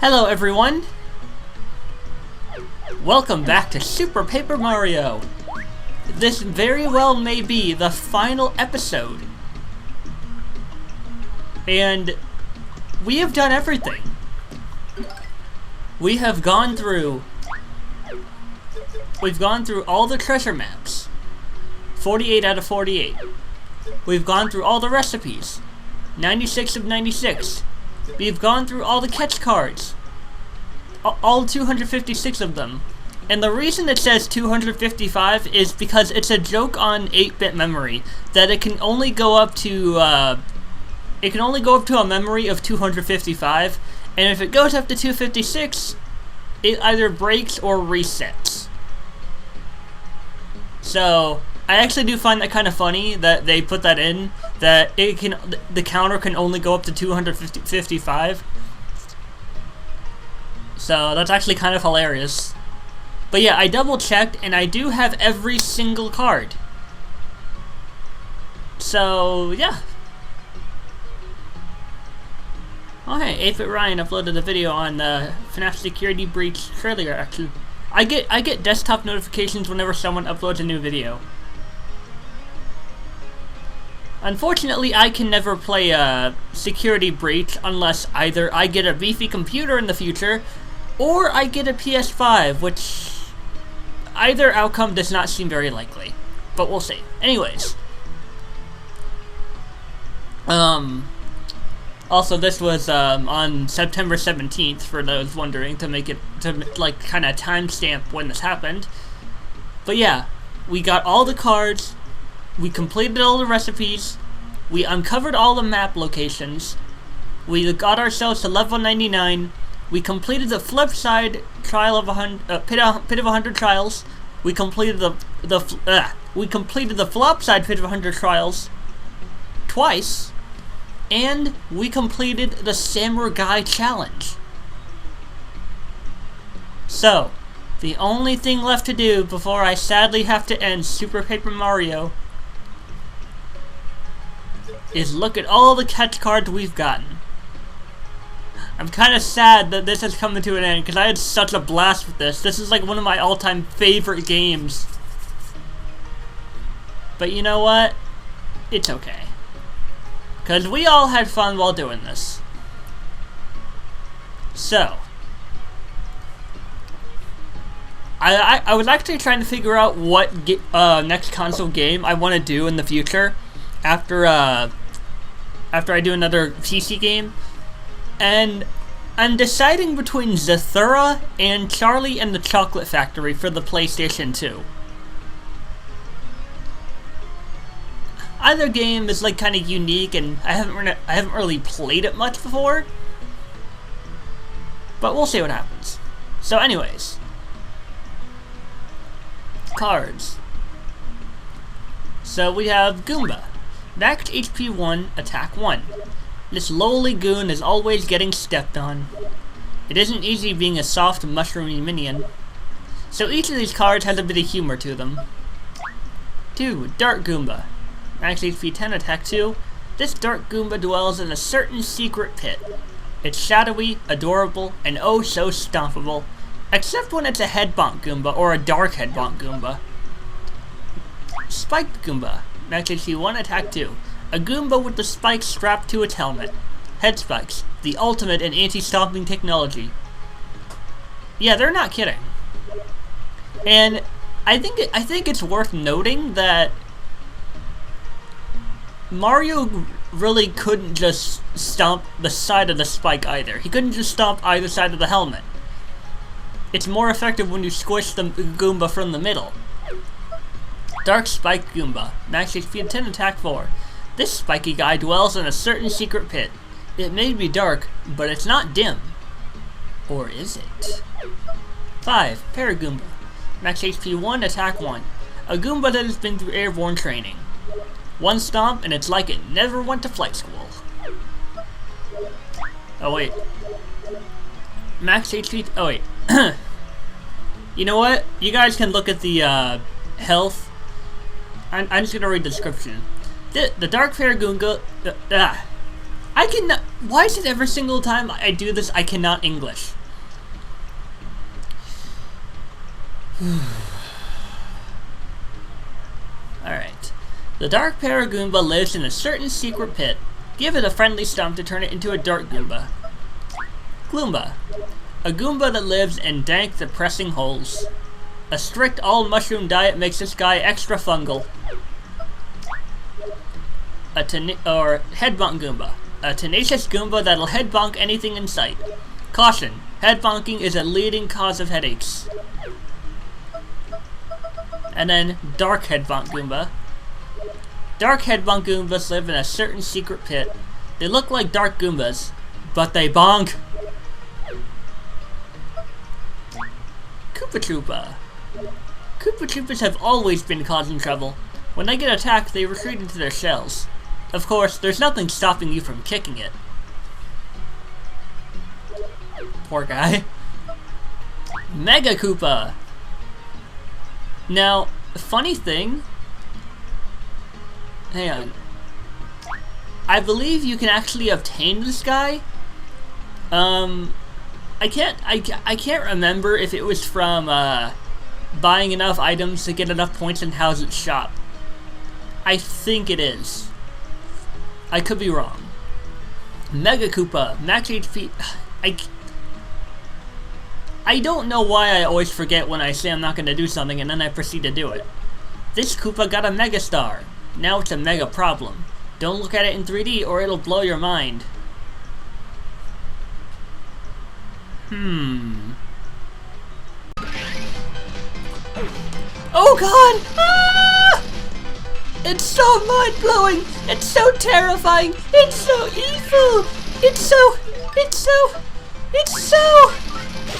Hello everyone! Welcome back to Super Paper Mario! This very well may be the final episode. And we have done everything. We've gone through all the treasure maps. 48 out of 48. We've gone through all the recipes. 96 of 96. We've gone through all the catch cards. All 256 of them. And the reason it says 255 is because it's a joke on 8-bit memory that it can only go up to a memory of 255, and if it goes up to 256, it either breaks or resets. So I actually do find that kind of funny that they put that in, that the counter can only go up to 255. So that's actually kind of hilarious. But yeah, I double checked and I do have every single card. So yeah. Oh hey, 8-Bit Ryan uploaded a video on FNAF Security Breach earlier actually. I get desktop notifications whenever someone uploads a new video. Unfortunately, I can never play a Security Breach unless either I get a beefy computer in the future, or I get a PS5, which either outcome does not seem very likely. But we'll see. Anyways. Also, this was on September 17th, for those wondering, to make it, like, kind of timestamp when this happened. But yeah, we got all the cards, we completed all the recipes, we uncovered all the map locations, we got ourselves to level 99, we completed the flip side trial of pit of 100 trials, we completed the flop side pit of 100 trials twice, and we completed the Samurai challenge. So, the only thing left to do before I sadly have to end Super Paper Mario is look at all the catch cards we've gotten. I'm kind of sad that this has come to an end because I had such a blast with this. This is like one of my all-time favorite games. But you know what? It's okay. Because we all had fun while doing this. So, I was actually trying to figure out what next console game I want to do in the future after I do another PC game. And I'm deciding between Zathura and Charlie and the Chocolate Factory for the PlayStation 2. Either game is like kind of unique, and I haven't really played it much before. But we'll see what happens. So anyways. Cards. So we have Goomba. Max HP 1, attack 1. This lowly goon is always getting stepped on. It isn't easy being a soft, mushroomy minion. So each of these cards has a bit of humor to them. 2. Dark Goomba. Max HP 10, attack 2. This Dark Goomba dwells in a certain secret pit. It's shadowy, adorable, and oh so stompable. Except when it's a head bonk Goomba or a dark head bonk Goomba. Spiked Goomba. Max HP 1, attack 2. A Goomba with the spikes strapped to its helmet. Head spikes, the ultimate in anti-stomping technology. Yeah, they're not kidding. And I think it's worth noting that Mario really couldn't just stomp the side of the spike either. He couldn't just stomp either side of the helmet. It's more effective when you squish the Goomba from the middle. Dark Spike Goomba. Max HP 10, attack 4. This spiky guy dwells in a certain secret pit. It may be dark, but it's not dim. Or is it? 5. Paragoomba. Max HP 1, attack 1. A Goomba that has been through airborne training. One stomp and it's like it never went to flight school. Oh wait. Max HP... Oh wait. You know what? You guys can look at the health. I'm just gonna read the description. The Dark Paragoomba... Why is it every single time I do this I cannot English? Alright. The Dark Paragoomba lives in a certain secret pit. Give it a friendly stump to turn it into a Dark Goomba. Gloomba. A Goomba that lives in dank, depressing holes. A strict all-mushroom diet makes this guy extra fungal. Headbonk Goomba. A tenacious Goomba that'll headbonk anything in sight. Caution, headbonking is a leading cause of headaches. And then, Dark Headbonk Goomba. Dark Headbonk Goombas live in a certain secret pit. They look like Dark Goombas, but they bonk. Koopa Troopa. Koopa Troopas have always been causing trouble. When they get attacked, they retreat into their shells. Of course, there's nothing stopping you from kicking it. Poor guy. Mega Koopa. Now, funny thing. Hang on. I believe you can actually obtain this guy. I can't remember if it was from buying enough items to get enough points in Howzett's shop. I think it is. I could be wrong. Mega Koopa, max HP. I don't know why I always forget when I say I'm not going to do something and then I proceed to do it. This Koopa got a Mega Star. Now it's a mega problem. Don't look at it in 3D or it'll blow your mind. Oh god! Ah! It's so mind-blowing! It's so terrifying! It's so evil! It's so...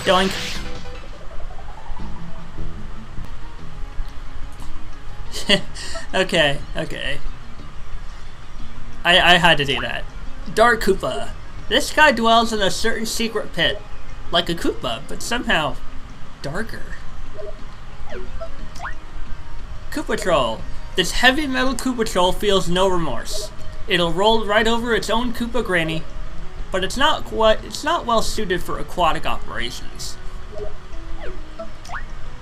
Doink. Okay. I had to do that. Dark Koopa. This guy dwells in a certain secret pit. Like a Koopa, but somehow darker. Koopa Troll. This heavy metal Koopa Troll feels no remorse. It'll roll right over its own Koopa Granny, but it's not well suited for aquatic operations.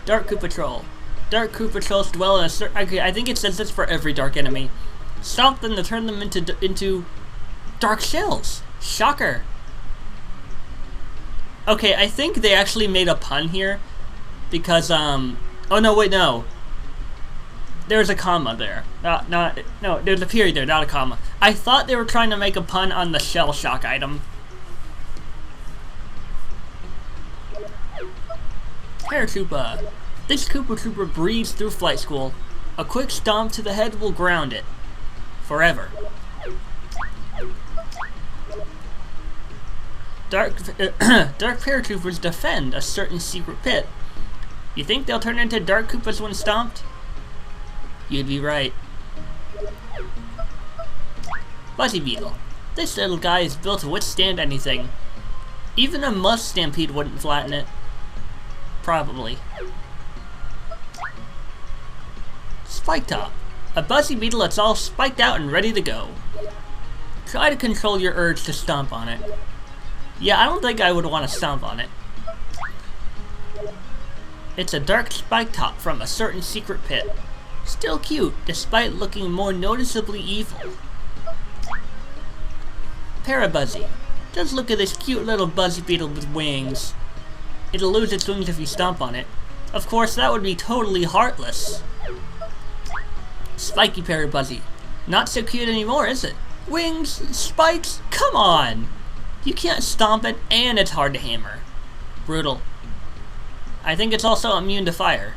Dark Koopa Troll. Dark Koopa Trolls dwell in a certain... Okay, I think it says this for every dark enemy. Stomp them to turn them into dark shells. Shocker. Okay, I think they actually made a pun here, because oh no, wait, no. There's a comma there. No, there's a period there, not a comma. I thought they were trying to make a pun on the shell shock item. Paratroopa. This Koopa Trooper breathes through flight school. A quick stomp to the head will ground it. Forever. Dark Paratroopers defend a certain secret pit. You think they'll turn into Dark Koopas when stomped? You'd be right. Buzzy Beetle. This little guy is built to withstand anything. Even a Must Stampede wouldn't flatten it. Probably. Spike Top. A Buzzy Beetle that's all spiked out and ready to go. Try to control your urge to stomp on it. Yeah, I don't think I would want to stomp on it. It's a dark spike top from a certain secret pit. Still cute, despite looking more noticeably evil. Parabuzzy. Just look at this cute little Buzzy Beetle with wings. It'll lose its wings if you stomp on it. Of course, that would be totally heartless. Spiky Parabuzzy. Not so cute anymore, is it? Wings? Spikes? Come on! You can't stomp it, and it's hard to hammer. Brutal. I think it's also immune to fire.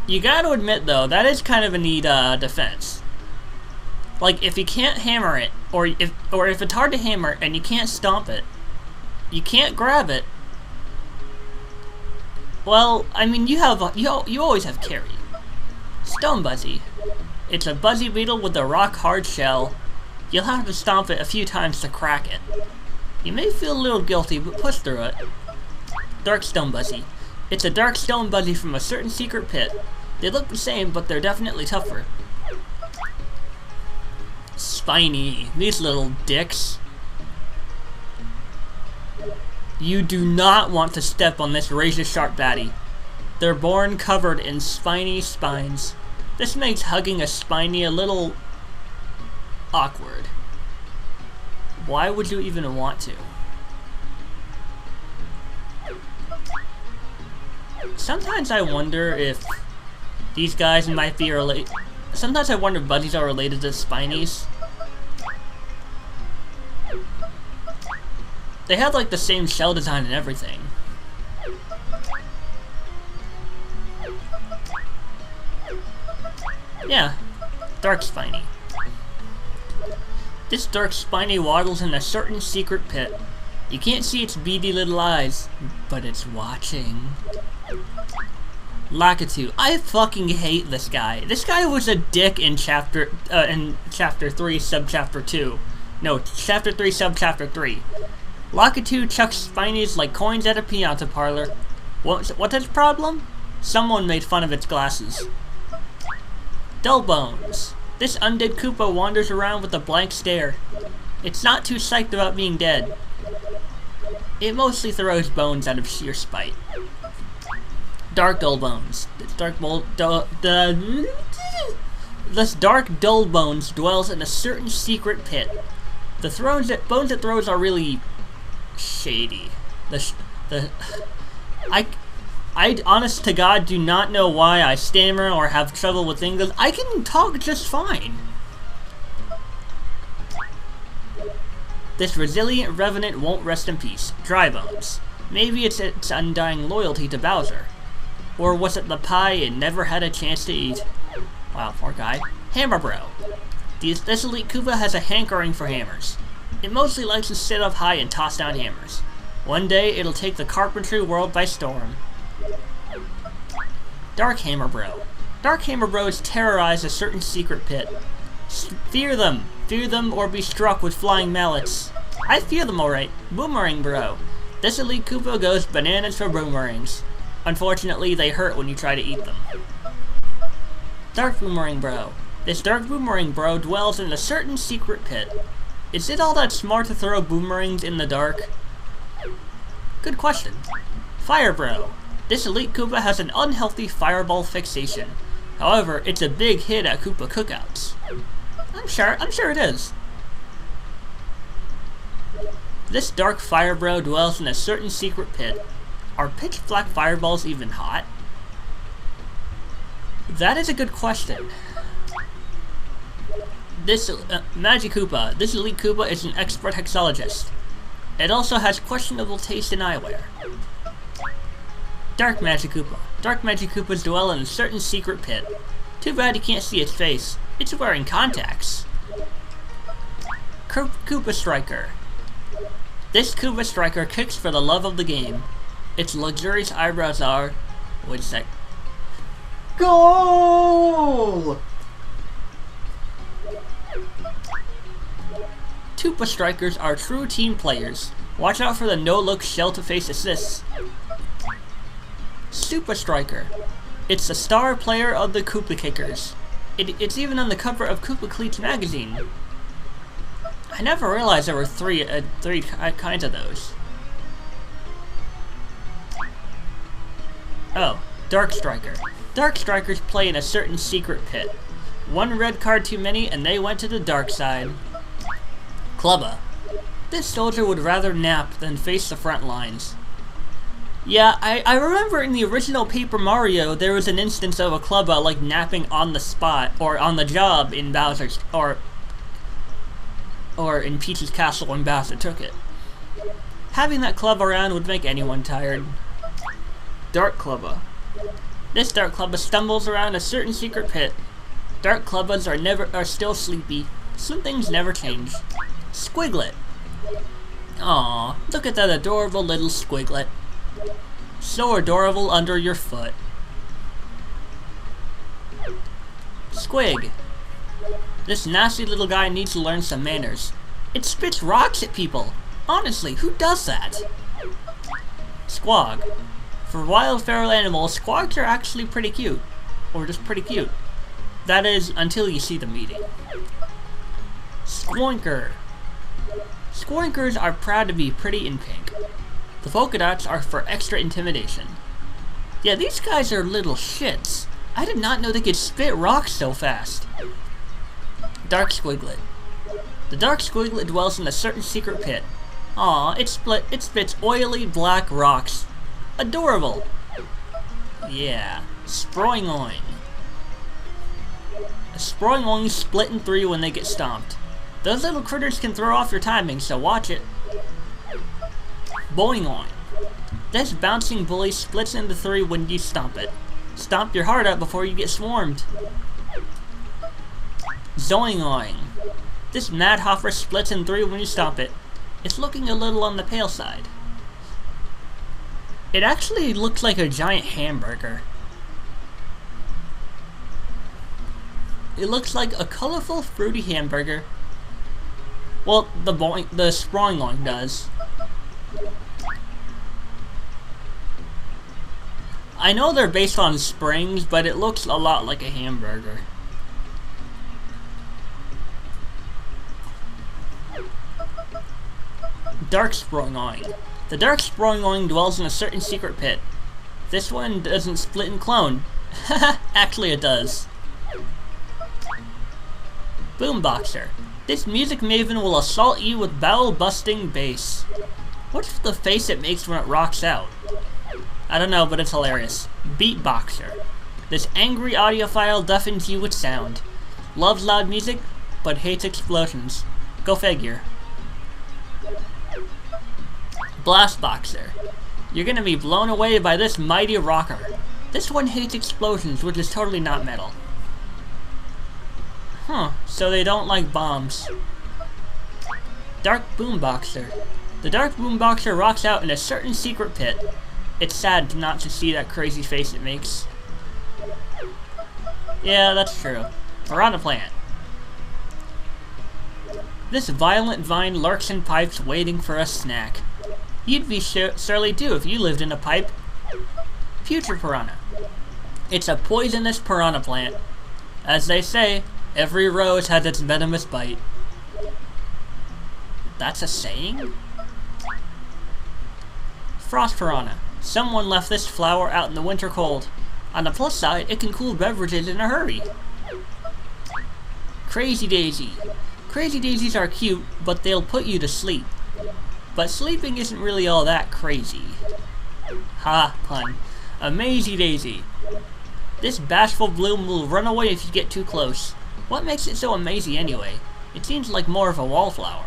You gotta admit, though, that is kind of a neat defense. Like, if you can't hammer it, or if it's hard to hammer and you can't stomp it, you can't grab it. Well, I mean, you always have carry. Stone Buzzy. It's a Buzzy Beetle with a rock-hard shell. You'll have to stomp it a few times to crack it. You may feel a little guilty, but push through it. Dark Stone Buzzy. It's a Dark Stone Buzzy from a certain secret pit. They look the same, but they're definitely tougher. Spiny. These little dicks. You do not want to step on this razor-sharp baddie. They're born covered in spiny spines. This makes hugging a spiny a little awkward. Why would you even want to? Sometimes I wonder if these guys might be related. Sometimes I wonder if buddies are related to spinies. They have like the same shell design and everything. Yeah, dark spiny. This dark spiny waddles in a certain secret pit. You can't see its beady little eyes, but it's watching. Lakitu. I fucking hate this guy. This guy was a dick in chapter 3, subchapter 2. No, chapter 3, subchapter 3. Lakitu chucks spinies like coins at a pianta parlor. What's its problem? Someone made fun of its glasses. Dullbones. This undead Koopa wanders around with a blank stare. It's not too psyched about being dead. It mostly throws bones out of sheer spite. Dark Dullbones. This dark Dullbones dwells in a certain secret pit. The bones it throws are really shady. I honest to God do not know why I stammer or have trouble with English. I can talk just fine. This resilient revenant won't rest in peace. Dry Bones. Maybe it's its undying loyalty to Bowser. Or was it the pie it never had a chance to eat? Wow, poor guy. Hammer Bro. This elite Koopa has a hankering for hammers. It mostly likes to sit up high and toss down hammers. One day, it'll take the carpentry world by storm. Dark Hammer Bro. Dark Hammer Bros terrorize a certain secret pit. Fear them or be struck with flying mallets. I fear them alright. Boomerang Bro. This elite Koopa goes bananas for boomerangs. Unfortunately, they hurt when you try to eat them. Dark Boomerang Bro. This Dark Boomerang Bro dwells in a certain secret pit. Is it all that smart to throw boomerangs in the dark? Good question. Fire Bro. This elite Koopa has an unhealthy fireball fixation. However, it's a big hit at Koopa cookouts. I'm sure it is. This dark fire bro dwells in a certain secret pit. Are pitch black fireballs even hot? That is a good question. This Magikoopa. This elite Koopa is an expert hexologist. It also has questionable taste in eyewear. Dark Magikoopa. Dark Magikoopas dwell in a certain secret pit. Too bad you can't see its face. It's wearing contacts. Koopa Striker. This Koopa Striker kicks for the love of the game. Its luxurious eyebrows are... Wait a sec. Goal! Koopa Strikers are true team players. Watch out for the no-look shell-to-face assists. Super Striker. It's the star player of the Koopa Kickers. It's even on the cover of Koopa Cleats magazine. I never realized there were three kinds of those. Oh, Dark Striker. Dark Strikers play in a certain secret pit. One red card too many and they went to the dark side. Clubba. This soldier would rather nap than face the front lines. Yeah, I remember in the original Paper Mario, there was an instance of a Clubba like napping on the spot, or on the job in Bowser's, or in Peach's castle when Bowser took it. Having that Clubba around would make anyone tired. Dark Clubba. This Dark Clubba stumbles around a certain secret pit. Dark Clubbas are still sleepy. Some things never change. Squiglet. Aww, look at that adorable little Squiglet. So adorable under your foot. Squig. This nasty little guy needs to learn some manners. It spits rocks at people. Honestly, who does that? Squawk. For wild feral animals, squawks are actually pretty cute. Or just pretty cute. That is, until you see them eating. Squonker. Squonkers are proud to be pretty in pink. The polka dots are for extra intimidation. Yeah, these guys are little shits. I did not know they could spit rocks so fast. Dark Squiglet. The Dark Squiglet dwells in a certain secret pit. Aw, it spits oily black rocks. Adorable. Yeah. Sproingoing. A Sproingoing split in three when they get stomped. Those little critters can throw off your timing, so watch it. Boingoing. This bouncing bully splits into three when you stomp it. Stomp your heart up before you get swarmed. Zoingoing. This Mad Hopper splits in three when you stomp it. It's looking a little on the pale side. It actually looks like a giant hamburger. It looks like a colorful, fruity hamburger. Well, the Sproingoing does. I know they're based on springs, but it looks a lot like a hamburger. Dark Sproingoing. The Dark Sproingoing dwells in a certain secret pit. This one doesn't split and clone. Actually it does. Boomboxer. This music maven will assault you with bowel-busting bass. What's the face it makes when it rocks out? I don't know, but it's hilarious. Beatboxer. This angry audiophile deafens you with sound. Loves loud music, but hates explosions. Go figure. Blastboxer. You're gonna be blown away by this mighty rocker. This one hates explosions, which is totally not metal. Huh, so they don't like bombs. Dark Boomboxer. The Dark Boomboxer rocks out in a certain secret pit. It's sad not to see that crazy face it makes. Yeah, that's true. Piranha Plant. This violent vine lurks in pipes waiting for a snack. You'd be surly too if you lived in a pipe. Future Piranha. It's a poisonous piranha plant. As they say, every rose has its venomous bite. That's a saying? Frost Piranha. Someone left this flower out in the winter cold. On the plus side, it can cool beverages in a hurry. Crazy Daisy. Crazy Daisies are cute, but they'll put you to sleep. But sleeping isn't really all that crazy. Ha, pun. A Mazy Daisy. This bashful bloom will run away if you get too close. What makes it so amazy anyway? It seems like more of a wallflower.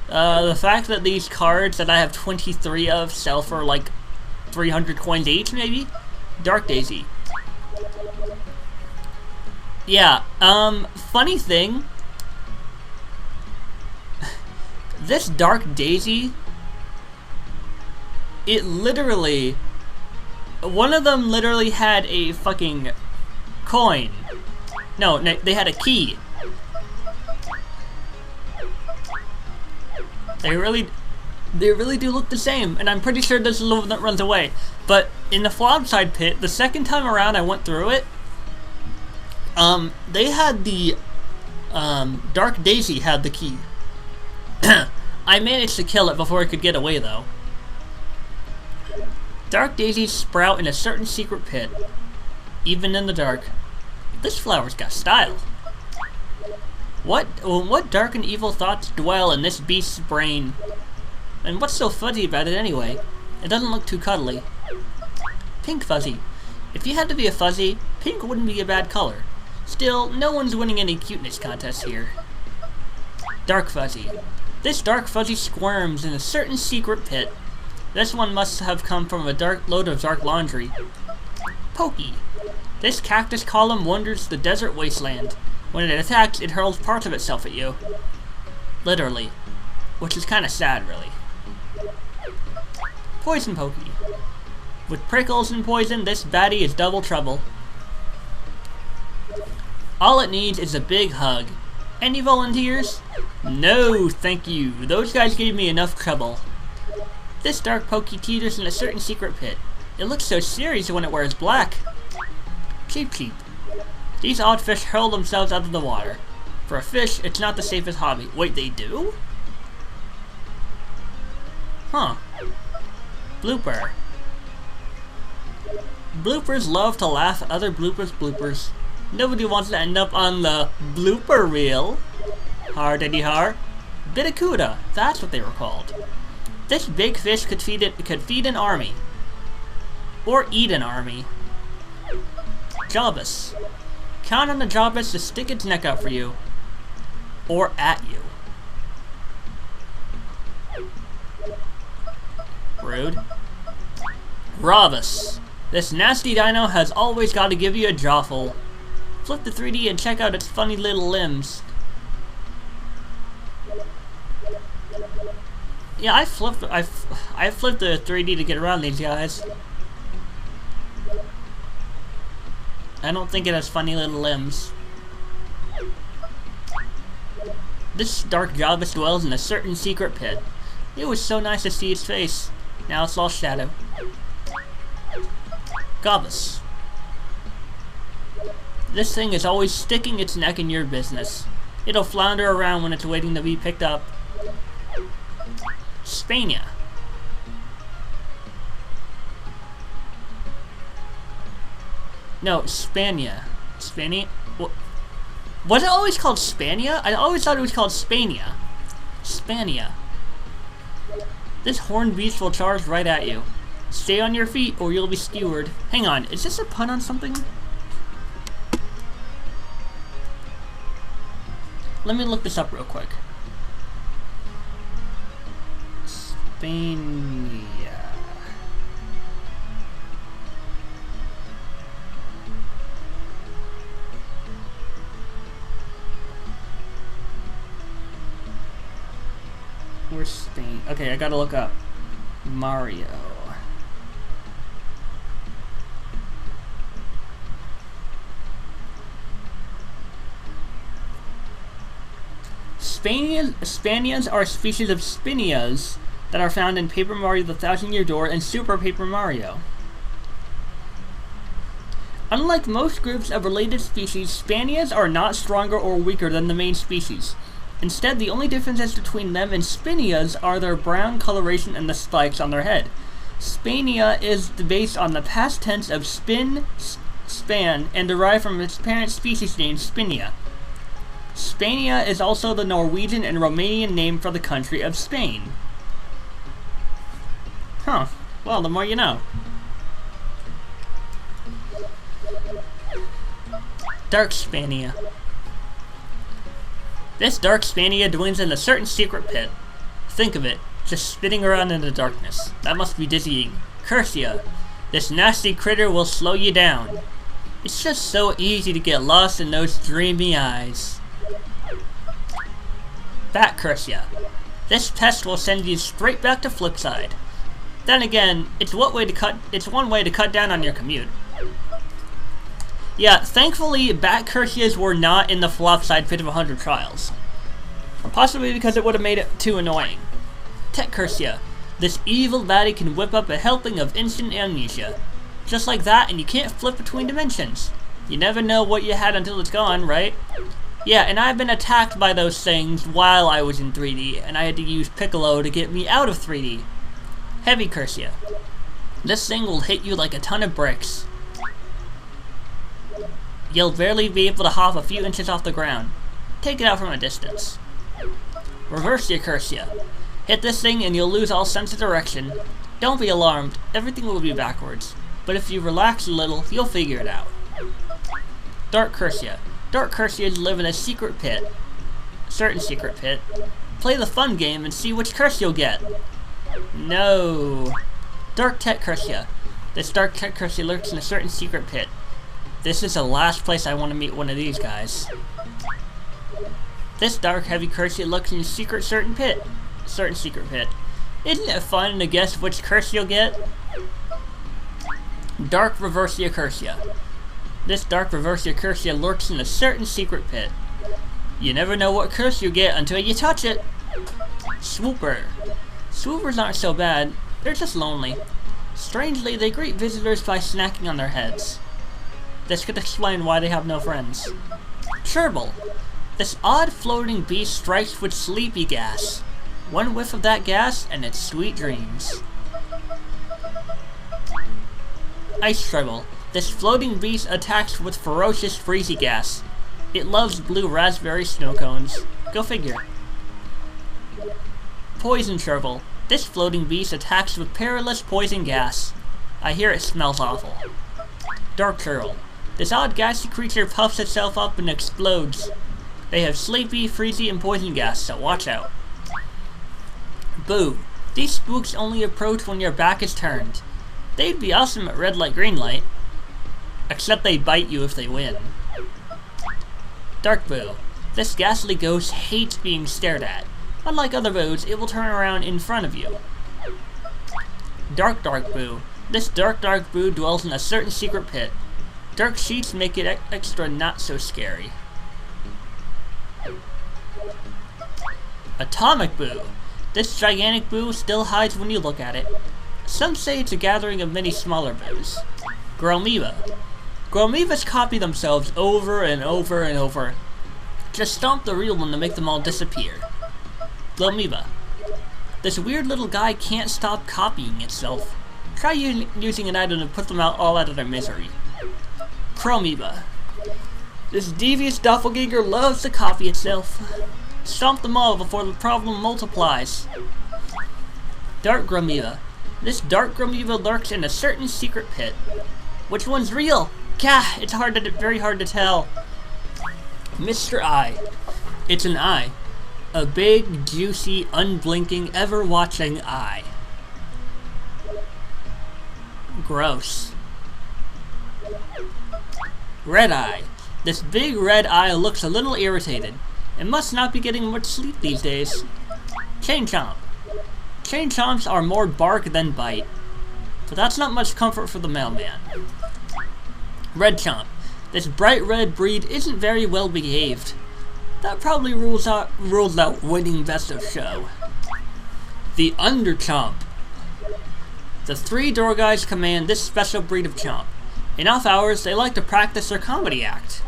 The fact that these cards that I have 23 of sell for like 300 coins each, maybe? Dark Daisy. Yeah, funny thing. This Dark Daisy, it literally, one of them literally had a fucking coin. No, they had a key. They really do look the same, and I'm pretty sure this is the one that runs away. But in the Flopside pit, the second time around I went through it, they had the, Dark Daisy had the key. I managed to kill it before it could get away, though. Dark Daisies sprout in a certain secret pit, even in the dark. This flower's got style. What dark and evil thoughts dwell in this beast's brain? And what's so fuzzy about it anyway? It doesn't look too cuddly. Pink Fuzzy. If you had to be a fuzzy, pink wouldn't be a bad color. Still, no one's winning any cuteness contests here. Dark Fuzzy. This Dark Fuzzy squirms in a certain secret pit. This one must have come from a dark load of dark laundry. Pokey. This cactus column wanders the desert wasteland. When it attacks, it hurls parts of itself at you. Literally. Which is kinda sad, really. Poison Pokey. With prickles and poison, this baddie is double trouble. All it needs is a big hug. Any volunteers? No, thank you. Those guys gave me enough trouble. This Dark Pokey teeters in a certain secret pit. It looks so serious when it wears black. Cheep Cheep. These odd fish hurl themselves out of the water. For a fish, it's not the safest hobby. Wait, they do? Huh. Blooper. Bloopers love to laugh at other bloopers. Nobody wants to end up on the blooper reel. Har-diddy-har. Bittercuda, that's what they were called. This big fish could feed an army. Or eat an army. Jawbus. Count on the Jawbus to stick its neck out for you. Or at you. Rude. Rawbus. This nasty dino has always got to give you a jawful. Flip the 3D and check out its funny little limbs. Yeah, I flipped the 3D to get around these guys. I don't think it has funny little limbs. This dark Jawbus dwells in a certain secret pit. It was so nice to see its face. Now it's all shadow. Gobus. This thing is always sticking its neck in your business. It'll flounder around when it's waiting to be picked up. Spania. No, Spania. Spania? Was it always called Spania? I always thought it was called Spania. Spania. This horned beast will charge right at you. Stay on your feet or you'll be skewered. Hang on, is this a pun on something? Let me look this up real quick. Spania. Where's Spain? Okay, I gotta look up Mario. Spanias are a species of Spinias that are found in Paper Mario The Thousand Year Door and Super Paper Mario. Unlike most groups of related species, Spanias are not stronger or weaker than the main species. Instead, the only differences between them and Spinias are their brown coloration and the spikes on their head. Spania is based on the past tense of spin, span, and derived from its parent species name, Spinia. Spania is also the Norwegian and Romanian name for the country of Spain. Huh. Well, the more you know. Dark Spania. This dark Spania dwells in a certain secret pit. Think of it, just spinning around in the darkness. That must be dizzying. Cursia. This nasty critter will slow you down. It's just so easy to get lost in those dreamy eyes. Bat Cursia. This pest will send you straight back to Flipside. Then again, it's one way to cut down on your commute. Yeah, thankfully, Bat Cursias were not in the Flopside Pit of 100 Trials. Possibly because it would have made it too annoying. Tech Cursia. This evil baddie can whip up a helping of instant amnesia. Just like that, and you can't flip between dimensions. You never know what you had until it's gone, right? Yeah, and I've been attacked by those things while I was in 3D, and I had to use Piccolo to get me out of 3D. Heavy Cursia. This thing will hit you like a ton of bricks. You'll barely be able to hop a few inches off the ground. Take it out from a distance. Reversia Cursia. Hit this thing and you'll lose all sense of direction. Don't be alarmed, everything will be backwards. But if you relax a little, you'll figure it out. Dark Cursia. Dark Cursias live in a secret pit. Certain secret pit. Play the fun game and see which curse you'll get. No. Dark Tech Cursia. This Dark Tech Cursia lurks in a certain secret pit. This is the last place I want to meet one of these guys. This Dark Heavy Cursia lurks in a certain secret pit. Isn't it fun to guess which curse you'll get? Dark Reversia Cursia. This Dark Reversia Cursia lurks in a certain secret pit. You never know what curse you get until you touch it. Swooper. Swoopers aren't so bad, they're just lonely. Strangely, they greet visitors by snacking on their heads. This could explain why they have no friends. Cherbil. This odd floating beast strikes with sleepy gas. One whiff of that gas, and it's sweet dreams. Ice Tribble. This floating beast attacks with ferocious freezy gas. It loves blue raspberry snow cones. Go figure. Poison Tribble. This floating beast attacks with perilous poison gas. I hear it smells awful. Dark Turtle. This odd gassy creature puffs itself up and explodes. They have sleepy, freezy, and poison gas, so watch out. Boo. These spooks only approach when your back is turned. They'd be awesome at red light, green light. Except they bite you if they win. Dark Boo. This ghastly ghost hates being stared at. Unlike other boos, it will turn around in front of you. Dark Boo. This dark boo dwells in a certain secret pit. Dark sheets make it extra not so scary. Atomic Boo. This gigantic boo still hides when you look at it. Some say it's a gathering of many smaller boos. Growmiva. Growmivas copy themselves over and over and over. Just stomp the real one to make them all disappear. Glowmiva. This weird little guy can't stop copying itself. Try using an item to put them all out of their misery. Chromiva. This devious doppelganger loves to copy itself. Stomp them all before the problem multiplies. Dark Growmiva. This dark Growmiva lurks in a certain secret pit. Which one's real? Gah, it's very hard to tell. Mr. Eye. It's an eye. A big, juicy, unblinking, ever-watching eye. Gross. Red Eye. This big red eye looks a little irritated. It must not be getting much sleep these days. Chain Chomp. Chain Chomps are more bark than bite. But that's not much comfort for the mailman. Red Chomp. This bright red breed isn't very well behaved. That probably rules out winning best of show. The Underchomp. The 3 door guys command this special breed of chomp. In off hours, they like to practice their comedy act.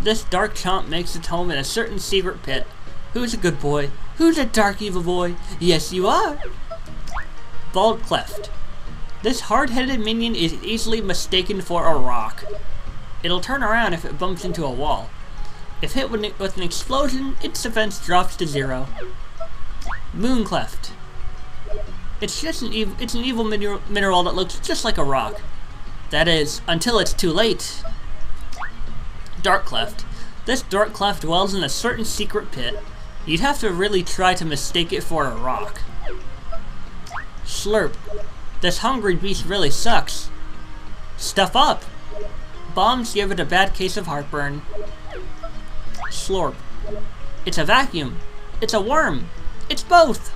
This dark chomp makes its home in a certain secret pit. Who's a good boy? Who's a dark evil boy? Yes, you are! Bald Cleft. This hard-headed minion is easily mistaken for a rock. It'll turn around if it bumps into a wall. If hit with an explosion, its defense drops to 0. Moon Cleft. It's an evil mineral that looks just like a rock. That is, until it's too late. Dark Cleft. This dark cleft dwells in a certain secret pit. You'd have to really try to mistake it for a rock. Slurp. This hungry beast really sucks. Stuff up! Bombs give it a bad case of heartburn. Slorp. It's a vacuum. It's a worm. It's both!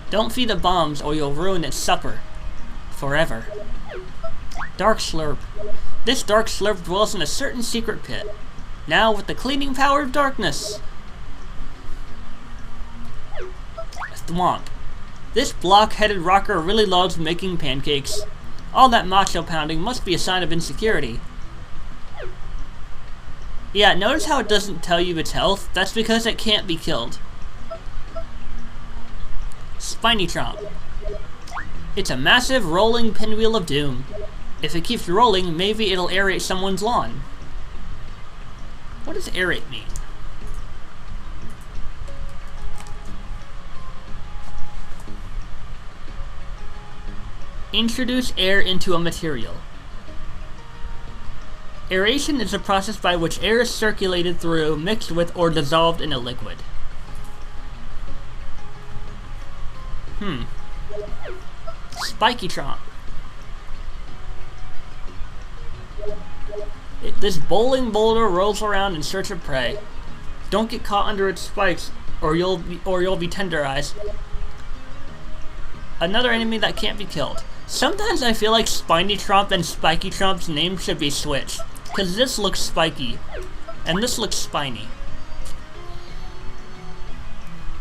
Don't feed it bombs or you'll ruin its supper. Forever. Dark Slurp. This dark slurp dwells in a certain secret pit. Now with the cleaning power of darkness. Thwomp. This block-headed rocker really loves making pancakes. All that macho pounding must be a sign of insecurity. Yeah, notice how it doesn't tell you its health? That's because it can't be killed. Spiny Chomp. It's a massive rolling pinwheel of doom. If it keeps rolling, maybe it'll aerate someone's lawn. What does aerate mean? Introduce air into a material. Aeration is a process by which air is circulated through, mixed with, or dissolved in a liquid. Spiky Chomp. This bowling boulder rolls around in search of prey. Don't get caught under its spikes, or you'll be tenderized. Another enemy that can't be killed. Sometimes I feel like Spiny Chomp and Spiky Chomp's names should be switched, cause this looks spiky, and this looks spiny.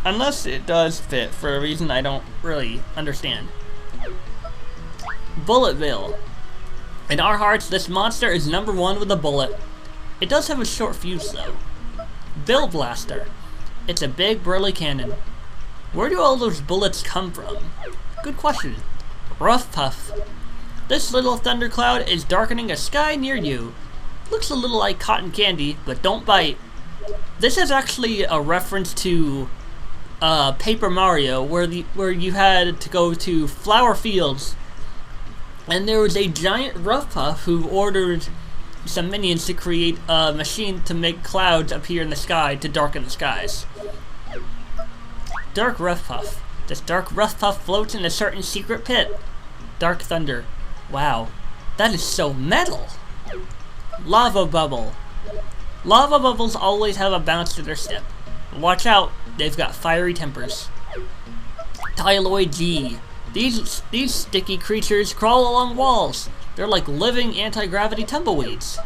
Unless it does fit for a reason I don't really understand. Bulletville. In our hearts, this monster is #1 with a bullet. It does have a short fuse though. Bill Blaster. It's a big burly cannon. Where do all those bullets come from? Good question. Rough Puff. This little thundercloud is darkening a sky near you. Looks a little like cotton candy, but don't bite. This is actually a reference to Paper Mario, where you had to go to flower fields, and there was a giant Rough Puff who ordered some minions to create a machine to make clouds appear in the sky to darken the skies. Dark Rough Puff. This dark Rough Puff floats in a certain secret pit. Dark Thunder. Wow, that is so metal. Lava Bubble. Lava bubbles always have a bounce to their step. Watch out, they've got fiery tempers. Tyloid G. These sticky creatures crawl along walls. They're like living anti-gravity tumbleweeds.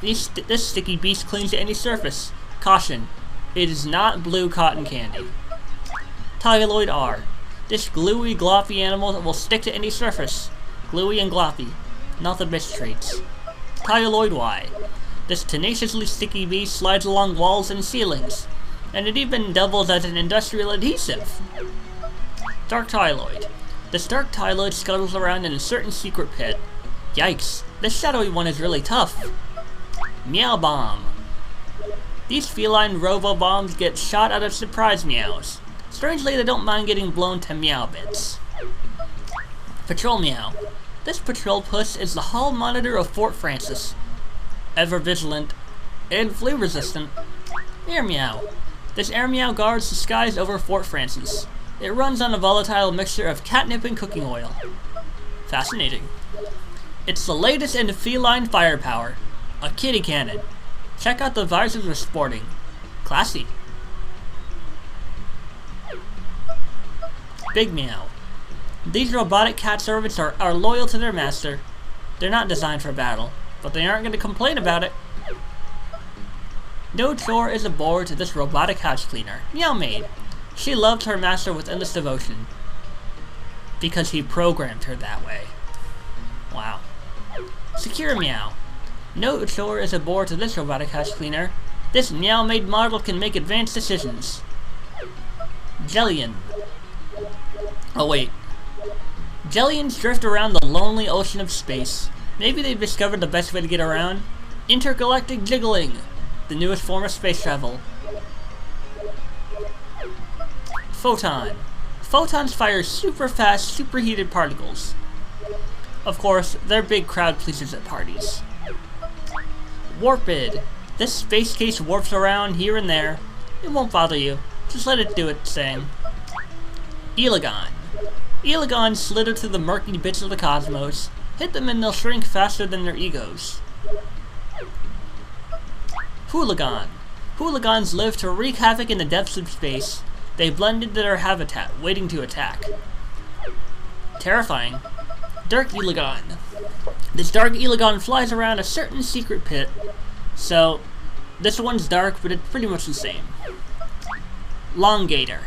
This sticky beast clings to any surface. Caution, it is not blue cotton candy. Tyloid R. This gluey, gloppy animal that will stick to any surface. Gluey and gloppy. Not the best traits. Tyloid Y. This tenaciously sticky beast slides along walls and ceilings, and it even doubles as an industrial adhesive. Dark Tyloid. This dark Tyloid scuttles around in a certain secret pit. Yikes, this shadowy one is really tough. Meow Bomb. These feline robo-bombs get shot out of surprise meows. Strangely, they don't mind getting blown to meow bits. Patrol Meow. This patrol puss is the hall monitor of Fort Francis. Ever vigilant and flea resistant. Air Meow. This Air Meow guards the skies over Fort Francis. It runs on a volatile mixture of catnip and cooking oil. Fascinating. It's the latest in feline firepower. A kitty cannon. Check out the visors we're sporting. Classy. Big Meow. These robotic cat servants are loyal to their master. They're not designed for battle, but they aren't going to complain about it. No chore is a bore to this robotic house cleaner, Meow Maid. She loved her master with endless devotion, because he programmed her that way. Wow. Secure Meow. No chore is a bore to this robotic house cleaner. This Meow Maid model can make advanced decisions. Jellion. Oh wait. Jellions drift around the lonely ocean of space. Maybe they've discovered the best way to get around. Intergalactic jiggling, the newest form of space travel. Photon. Photons fire super fast, superheated particles. Of course, they're big crowd pleasers at parties. Warpid. This space case warps around here and there. It won't bother you. Just let it do its thing. Elagon. Elagons slither through the murky bits of the cosmos. Hit them and they'll shrink faster than their egos. Hooligan. Hooligans live to wreak havoc in the depths of space. They blend into their habitat, waiting to attack. Terrifying. Dark Elagon. This Dark Elagon flies around a certain secret pit. So, this one's dark, but it's pretty much the same. Longator.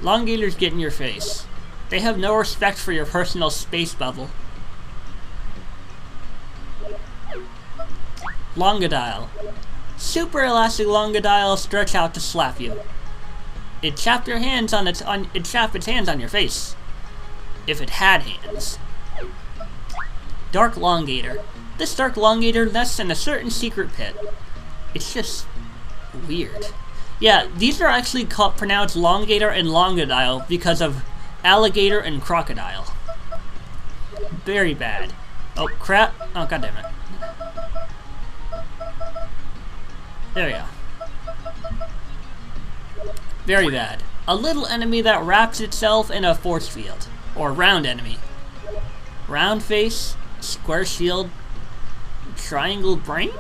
Longators get in your face. They have no respect for your personal space bubble. Longadile. Super elastic Longadile stretch out to slap you. It'd chap its hands on your face. If it had hands. Dark Longator. This Dark Longator nests in a certain secret pit. It's just weird. Yeah, these are actually pronounced Longator and Longadile because of alligator and crocodile. Very bad. Oh, crap. Oh, goddammit. There we go. Very bad. A little enemy that wraps itself in a force field. Or round enemy. Round face, square shield, triangle brain?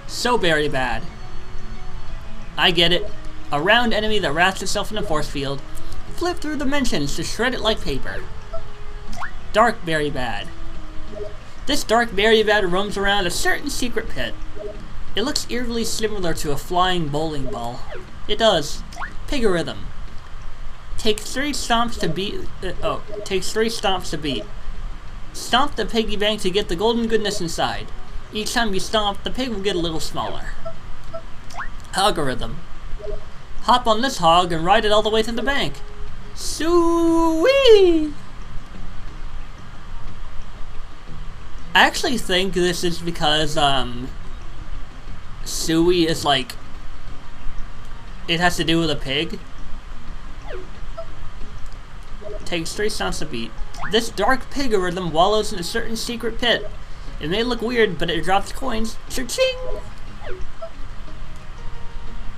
So very bad. I get it. A round enemy that wraps itself in a force field. Flip through dimensions to shred it like paper. Dark very bad. This Dark very bad roams around a certain secret pit. It looks eerily similar to a flying bowling ball. It does. Pigarhythm. Takes 3 stomps to beat. Takes 3 stomps to beat. Stomp the piggy bank to get the golden goodness inside. Each time you stomp, the pig will get a little smaller. Algorithm. Hop on this hog and ride it all the way to the bank. Sweet! I actually think this is because, Suey is like, it has to do with a pig. Takes 3 stomps to beat. This dark pig-a-rhythm wallows in a certain secret pit. It may look weird, but it drops coins. Cha-ching!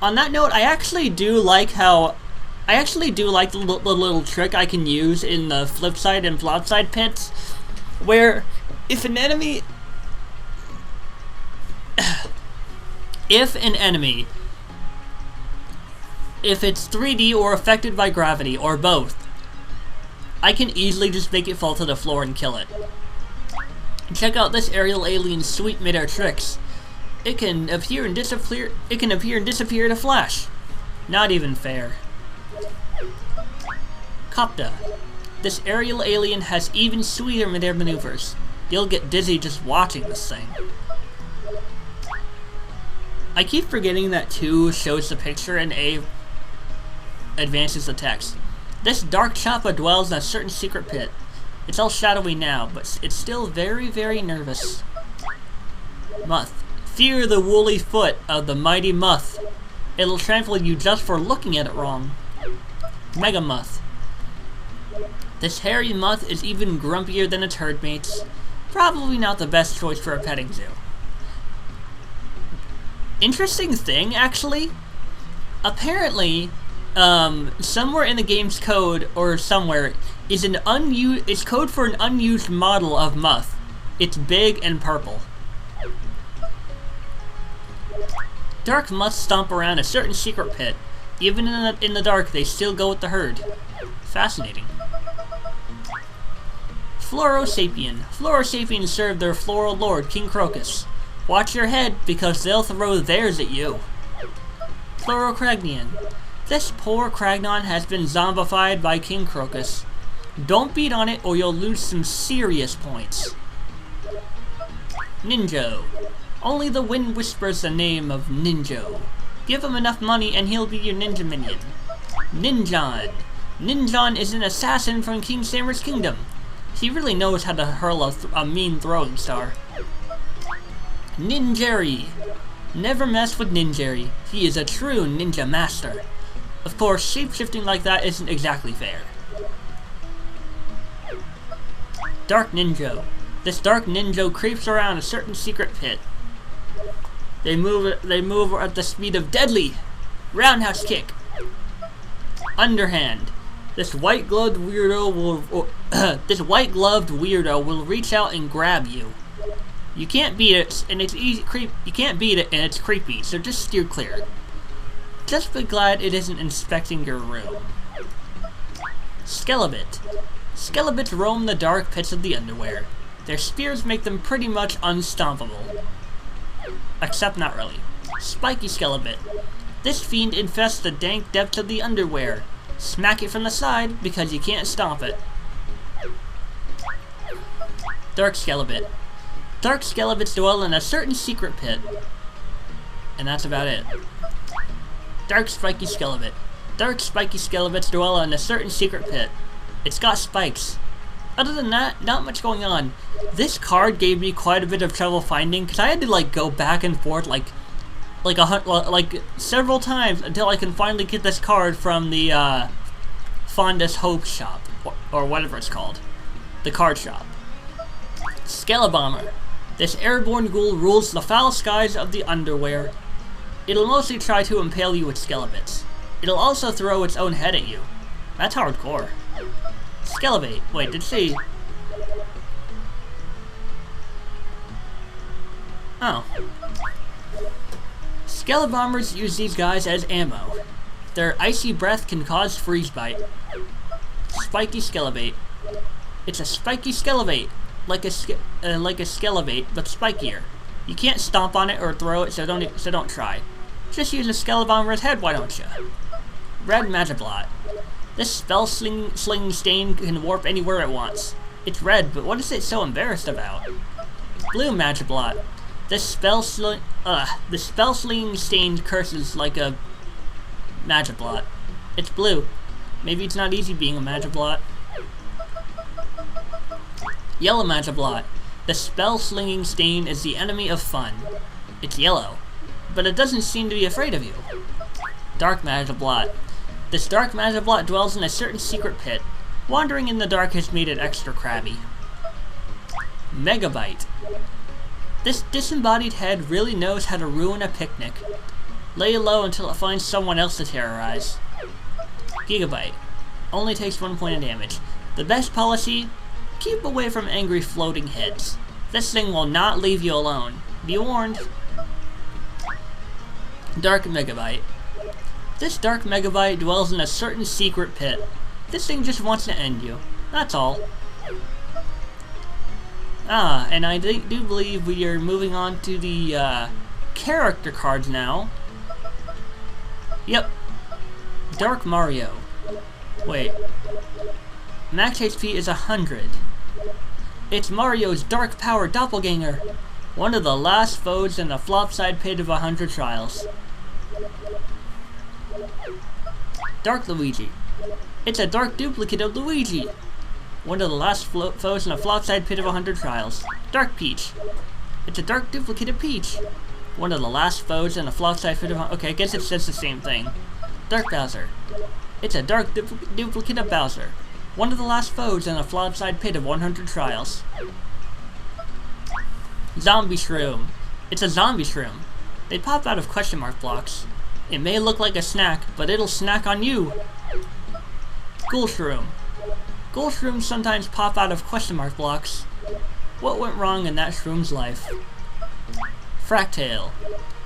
On that note, I actually do like the little trick I can use in the flip side and flop side pits, where if an enemy, if it's 3D or affected by gravity, or both, I can easily just make it fall to the floor and kill it. Check out this aerial alien's sweet mid-air tricks. It can appear and disappear in a flash. Not even fair. Kopta. This aerial alien has even sweeter mid-air maneuvers. You'll get dizzy just watching this thing. I keep forgetting that 2 shows the picture and A advances the text. This dark choppa dwells in a certain secret pit. It's all shadowy now, but it's still very, very nervous. Muth. Fear the woolly foot of the mighty Muth. It'll trample you just for looking at it wrong. Mega Muth. This hairy Muth is even grumpier than its herd mates. Probably not the best choice for a petting zoo. Interesting thing, actually. Apparently, somewhere in the game's code, or somewhere, is code for an unused model of Muth. It's big and purple. Dark Muths stomp around a certain secret pit. Even in the dark, they still go with the herd. Fascinating. Florosapien. Florosapiens serve their floral lord, King Crocus. Watch your head, because they'll throw theirs at you. Florocragnian. This poor Kragnon has been zombified by King Crocus. Don't beat on it or you'll lose some serious points. Ninjo. Only the wind whispers the name of Ninjo. Give him enough money and he'll be your ninja minion. Ninjon. Ninjon is an assassin from King Samur's kingdom. He really knows how to hurl a mean throwing star. Ninjeri. Never mess with Ninjeri. He is a true ninja master. Of course, shape-shifting like that isn't exactly fair. Dark Ninjo. This dark ninja creeps around a certain secret pit. They move at the speed of deadly. Roundhouse kick. Underhand. This white-gloved weirdo will reach out and grab you. You can't beat it, and it's creepy. So just steer clear. Just be glad it isn't inspecting your room. Skelebit. Skelebits roam the dark pits of the underwear. Their spears make them pretty much unstoppable. Except not really. Spiky Skelebit. This fiend infests the dank depths of the underwear. Smack it from the side because you can't stomp it. Dark Skelebit. Dark Skelebits dwell in a certain secret pit. And that's about it. Dark Spiky Skelebit. Dark Spiky Skelebits dwell in a certain secret pit. It's got spikes. Other than that, not much going on. This card gave me quite a bit of trouble finding because I had to go back and forth like several times until I can finally get this card from the Fondest Hope shop or whatever it's called, the card shop. Skelebomber. This airborne ghoul rules the foul skies of the underwear. It'll mostly try to impale you with skelebits. It'll also throw its own head at you. That's hardcore. Skelebate. Wait, did she? Oh. Skelebombers use these guys as ammo. Their icy breath can cause freeze bite. Spiky Skelebate. It's a spiky Skelebate, like a Skelebate, but spikier. You can't stomp on it or throw it, so don't try. Just use a Skelebomber's head, why don't you? Red Magiblot. This spell-slinging stain can warp anywhere it wants. It's red, but what is it so embarrassed about? Blue Magiblot. This spell-slinging stain curses like a Magiblot. It's blue. Maybe it's not easy being a Magiblot. Yellow Magiblot. The spell-slinging stain is the enemy of fun. It's yellow, but it doesn't seem to be afraid of you. Dark Magiblot. This dark Magiblot dwells in a certain secret pit. Wandering in the dark has made it extra crabby. Megabyte. This disembodied head really knows how to ruin a picnic. Lay low until it finds someone else to terrorize. Gigabyte. Only takes 1 point of damage. The best policy? Keep away from angry floating heads. This thing will not leave you alone. Be warned. Dark Megabyte. This Dark Megabyte dwells in a certain secret pit. This thing just wants to end you. That's all. And I do believe we are moving on to the character cards now. Yep. Dark Mario. Wait. Max HP is 100. It's Mario's Dark Power Doppelganger. One of the last foes in the flopside pit of 100 trials. Dark Luigi. It's a dark duplicate of Luigi. One of the last foes in a flopside pit of 100 trials. Dark Peach. It's a dark duplicate of Peach. One of the last foes in a flopside pit of... Okay, I guess it says the same thing. Dark Bowser. It's a dark duplicate of Bowser. One of the last foes in a flopside pit of 100 trials. Zombie Shroom. It's a zombie shroom. They pop out of question mark blocks. It may look like a snack, but it'll snack on you. Ghoul Shroom. Ghoul Shrooms sometimes pop out of question mark blocks. What went wrong in that shroom's life? Fractale.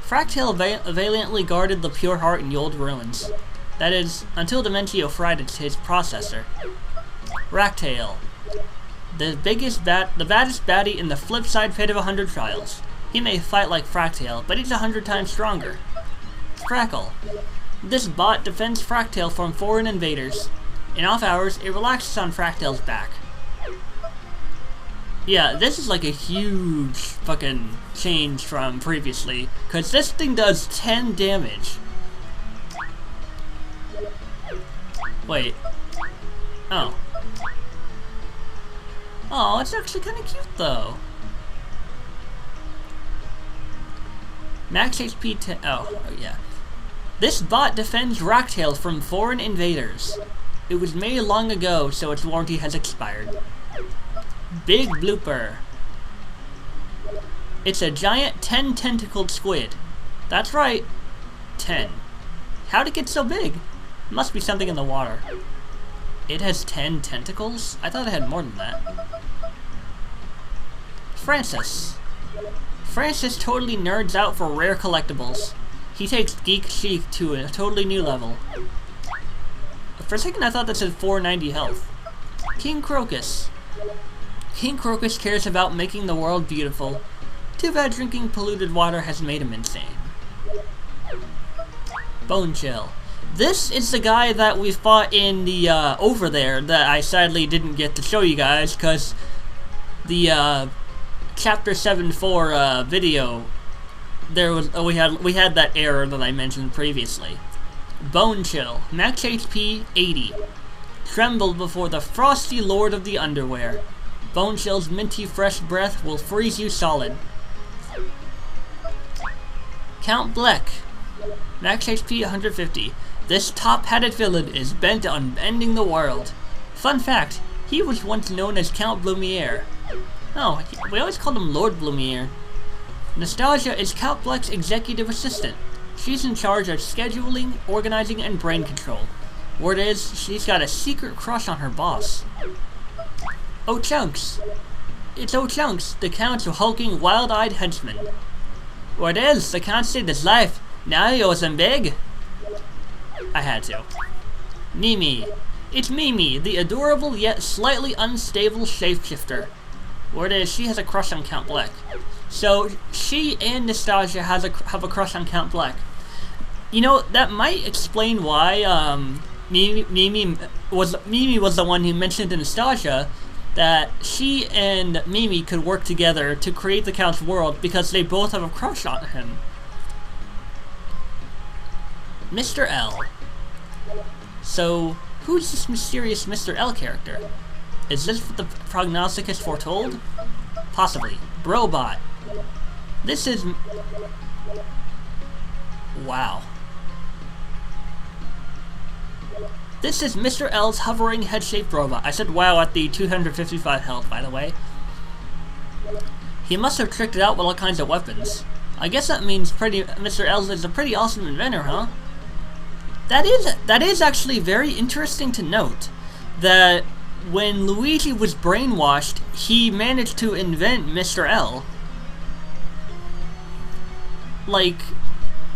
Fractale valiantly guarded the pure heart in the old ruins. That is, until Dementio fried his processor. Ractale. The baddest baddie in the flip side pit of 100 trials. He may fight like Fractale, but he's 100 times stronger. Frackle. This bot defends Fractale from foreign invaders. In off hours, it relaxes on Fractale's back. Yeah, this is like a huge fucking change from previously, because this thing does 10 damage. Wait. Oh. Oh, it's actually kind of cute though. Max HP 10. Oh, yeah. This bot defends Ractale from foreign invaders. It was made long ago, so its warranty has expired. Big Blooper. It's a giant 10-tentacled squid. That's right. 10. How'd it get so big? Must be something in the water. It has 10 tentacles? I thought it had more than that. Francis. Francis totally nerds out for rare collectibles. He takes Geek Chic to a totally new level. For a second I thought that said 490 health. King Crocus. King Crocus cares about making the world beautiful. Too bad drinking polluted water has made him insane. Bone Chill. This is the guy that we fought in the over there that I sadly didn't get to show you guys because the chapter 7.4 video there was we had that error that I mentioned previously. Bone Chill, max HP 80. Tremble before the frosty lord of the underwear. Bone Chill's minty fresh breath will freeze you solid. Count Bleck, max HP 150. This top-hatted villain is bent on ending the world. Fun fact, he was once known as Count Blumiere. Oh, we always called him Lord Blumiere. Nostalgia is Count Bleck's executive assistant. She's in charge of scheduling, organizing, and brain control. Word is, she's got a secret crush on her boss. O'Chunks. It's O'Chunks, the Count's hulking, wild-eyed henchman. Word is, the Count saved his life. Now he owes him big. I had to. Mimi. It's Mimi, the adorable yet slightly unstable shapeshifter. Word is, she has a crush on Count Bleck. So, she and Nostalgia have a crush on Count Bleck. You know, that might explain why, Mimi was the one who mentioned to Nastasia that she and Mimi could work together to create the Count's world because they both have a crush on him. Mr. L. So, who's this mysterious Mr. L character? Is this what the prognosticus foretold? Possibly. Brobot. This is... Wow. This is Mr. L's hovering head-shaped robot. I said wow at the 255 health, by the way. He must have tricked it out with all kinds of weapons. I guess that means Mr. L is a pretty awesome inventor, huh? That is actually very interesting to note that when Luigi was brainwashed, he managed to invent Mr. L. Like,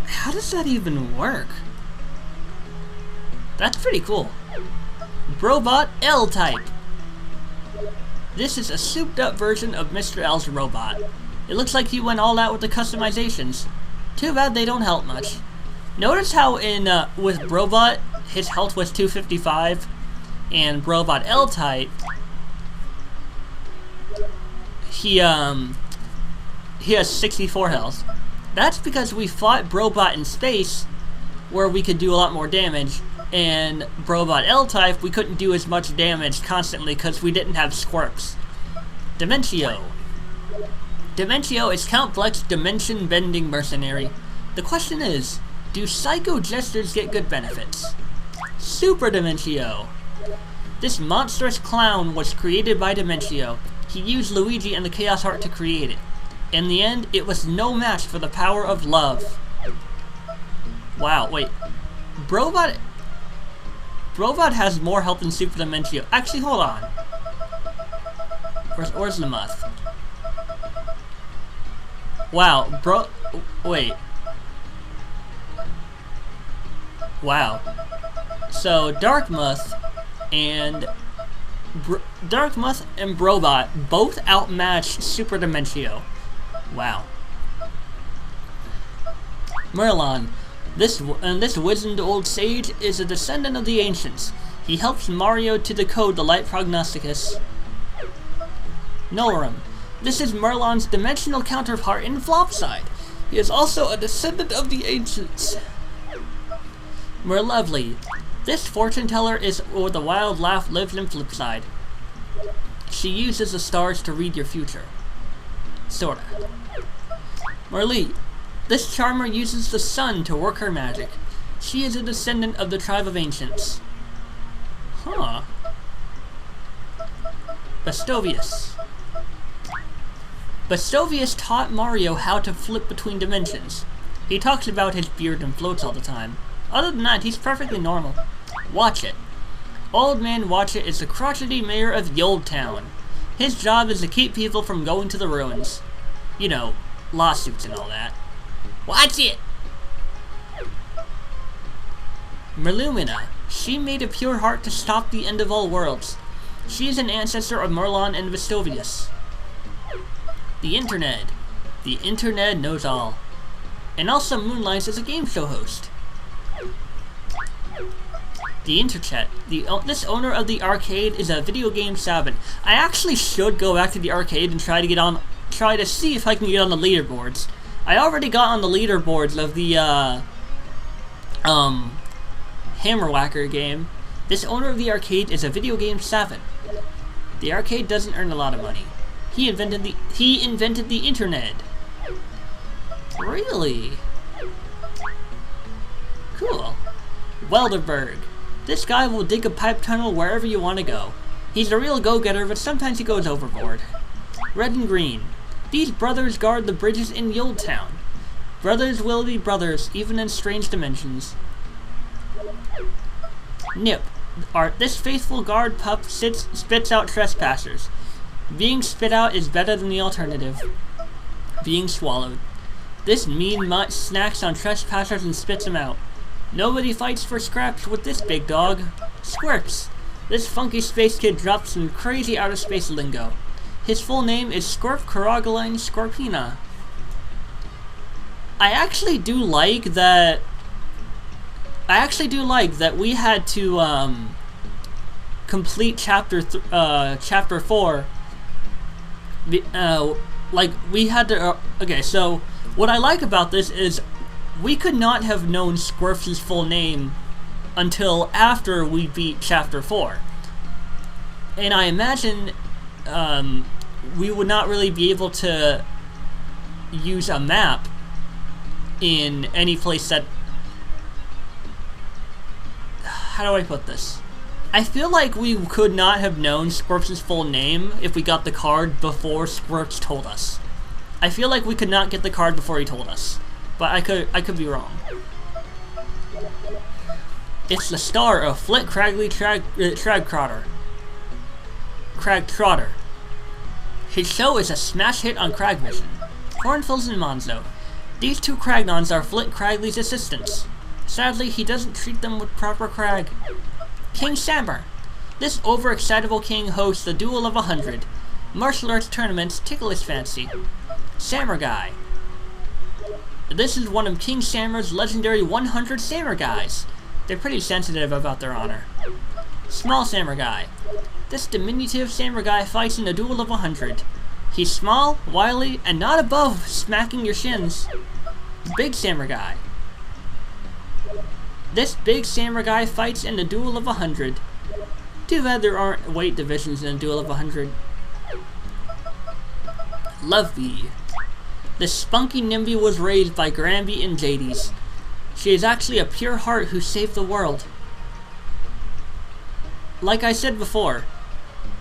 how does that even work? That's pretty cool. Brobot L-Type. This is a souped-up version of Mr. L's robot. It looks like he went all out with the customizations. Too bad they don't help much. Notice how with Brobot, his health was 255, and Brobot L-Type, he has 64 health. That's because we fought Brobot in space, where we could do a lot more damage, and Brobot L-Type, we couldn't do as much damage constantly because we didn't have squirps. Dimentio. Dimentio is Count Bleck's dimension-bending mercenary. The question is, do Psycho Jesters get good benefits? Super Dimentio. This monstrous clown was created by Dimentio. He used Luigi and the Chaos Heart to create it. In the end, it was no match for the power of love. Wow, wait. Brobot has more health than Super Dimentio. Actually, hold on. Where's Lamuth? Wow, wait. Wow. So, Darkmuth and Brobot both outmatch Super Dimentio. Wow. Merlon. This wizened old sage is a descendant of the ancients. He helps Mario to decode the light prognosticus. Nolram. This is Merlon's dimensional counterpart in Flopside. He is also a descendant of the ancients. Merlevely. This fortune teller is where the wild laugh lives in Flipside. She uses the stars to read your future. Sorta. Merlee. This charmer uses the sun to work her magic. She is a descendant of the tribe of ancients. Huh. Bastovius. Bastovius taught Mario how to flip between dimensions. He talks about his beard and floats all the time. Other than that, he's perfectly normal. Watchet. Old Man Watchet is the crotchety mayor of Yoldtown. His job is to keep people from going to the ruins. You know, lawsuits and all that. Watch it! Merlumina. She made a pure heart to stop the end of all worlds. She is an ancestor of Merlon and Vestovius. The Internet. The Internet knows all. And also moonlights as a game show host. The Interchat. This owner of the arcade is a video game savant. I actually should go back to the arcade and try to see if I can get on the leaderboards. I already got on the leaderboards of the, Hammer Whacker game. This owner of the arcade is a video game savant. The arcade doesn't earn a lot of money. He invented the Internet. Really? Cool. Welderberg. This guy will dig a pipe tunnel wherever you want to go. He's a real go-getter, but sometimes he goes overboard. Red and Green. These brothers guard the bridges in Yoldtown. Brothers will be brothers, even in strange dimensions. Nip. This faithful guard pup spits out trespassers. Being spit out is better than the alternative. Being swallowed. This mean mutt snacks on trespassers and spits them out. Nobody fights for scraps with this big dog. Squirps. This funky space kid drops some crazy outer space lingo. His full name is Scorp Corogoline Scorpina. I actually do like that I actually do like that we had to complete chapter 4. Like we had to. Okay, so what I like about this is we could not have known Squirf's full name until after we beat chapter 4, and I imagine we would not really be able to use a map in any place that. How do I put this? I feel like we could not have known Squirf's full name if we got the card before Squirps told us. I feel like we could not get the card before he told us, but I could be wrong. It's the star of Flit Cragly Cragtrotter. His show is a smash hit on Cragvision. Cornfills and Monzo. These two Cragnons are Flit Cragly's assistants. Sadly, he doesn't treat them with proper crag. King Sammer. This overexcitable king hosts the Duel of 100. Martial arts tournaments tickle his fancy. Sammer Guy. This is one of King Sammer's legendary 100 Sammer Guys. They're pretty sensitive about their honor. Small Sammer Guy. This diminutive Sammer Guy fights in a duel of 100. He's small, wily, and not above smacking your shins. Big Sammer Guy. This big Sammer Guy fights in a duel of 100. Too bad there aren't weight divisions in a duel of 100. Loveby. This spunky NIMBY was raised by Granby and Jades. She is actually a pure heart who saved the world. Like I said before,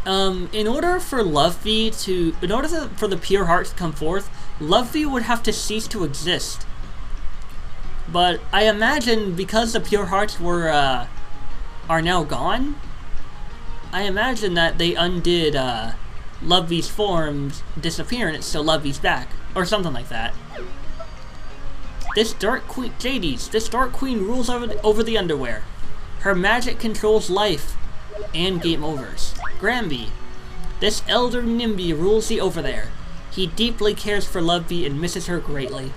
in order for for the pure heart to come forth, Loveby would have to cease to exist. But I imagine because the pure hearts are now gone, I imagine that they undid Loveby's form's disappearance, so Loveby's back, or something like that. This Dark Queen, Jades, this Dark Queen rules over the underwear. Her magic controls life and game overs. Granby, this Elder NIMBY rules the over there. He deeply cares for Loveby and misses her greatly.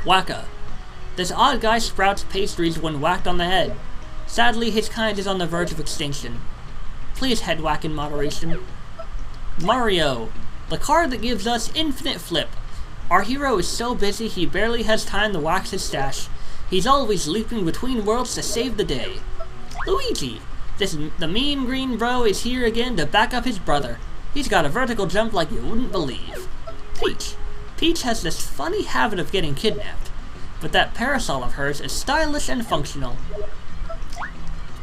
Waka, this odd guy sprouts pastries when whacked on the head. Sadly, his kind is on the verge of extinction. Please head whack in moderation. Mario, the card that gives us infinite flip. Our hero is so busy he barely has time to wax his stash. He's always leaping between worlds to save the day. Luigi, the mean green bro is here again to back up his brother. He's got a vertical jump like you wouldn't believe. Peach. Peach has this funny habit of getting kidnapped, but that parasol of hers is stylish and functional.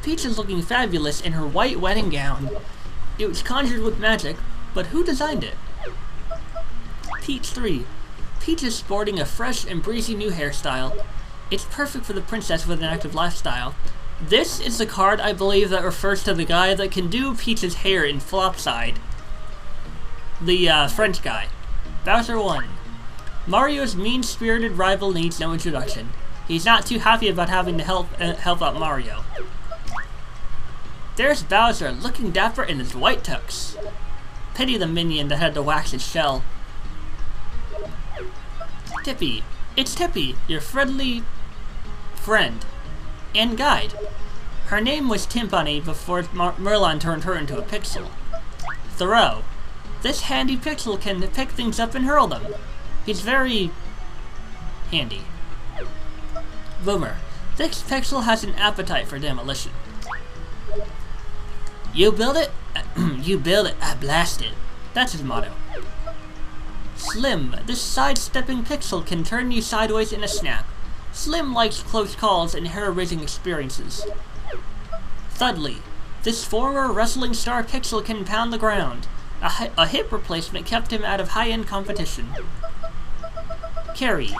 Peach is looking fabulous in her white wedding gown. It was conjured with magic, but who designed it? Peach 3. Peach is sporting a fresh and breezy new hairstyle. It's perfect for the princess with an active lifestyle. This is the card, I believe, that refers to the guy that can do Peach's hair in flopside. The French guy. Bowser 1. Mario's mean-spirited rival needs no introduction. He's not too happy about having to help out Mario. There's Bowser, looking dapper in his white tux. Pity the minion that had to wax his shell. Tippy. It's Tippy, your friendly friend and guide. Her name was Timpani before Merlon turned her into a pixel. Thoreau. This handy pixel can pick things up and hurl them. He's very handy. Boomer. This pixel has an appetite for demolition. You build it, you build it, I blast it. That's his motto. Slim. This sidestepping pixel can turn you sideways in a snap. Slim likes close calls and hair-raising experiences. Thudley. This former wrestling star pixel can pound the ground. A hip replacement kept him out of high-end competition. Carrie.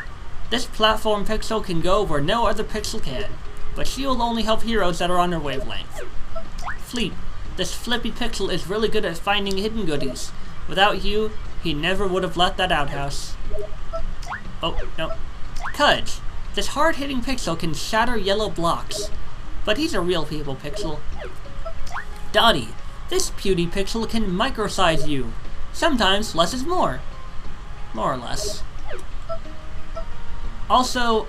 This platform pixel can go where no other pixel can, but she'll only help heroes that are on her wavelength. Fleet. This flippy pixel is really good at finding hidden goodies. Without you, he never would have left that outhouse. Oh, no. Cudge. This hard-hitting pixel can shatter yellow blocks, but he's a real people pixel. Dottie. This puny pixel can microsize you. Sometimes less is more. More or less. Also,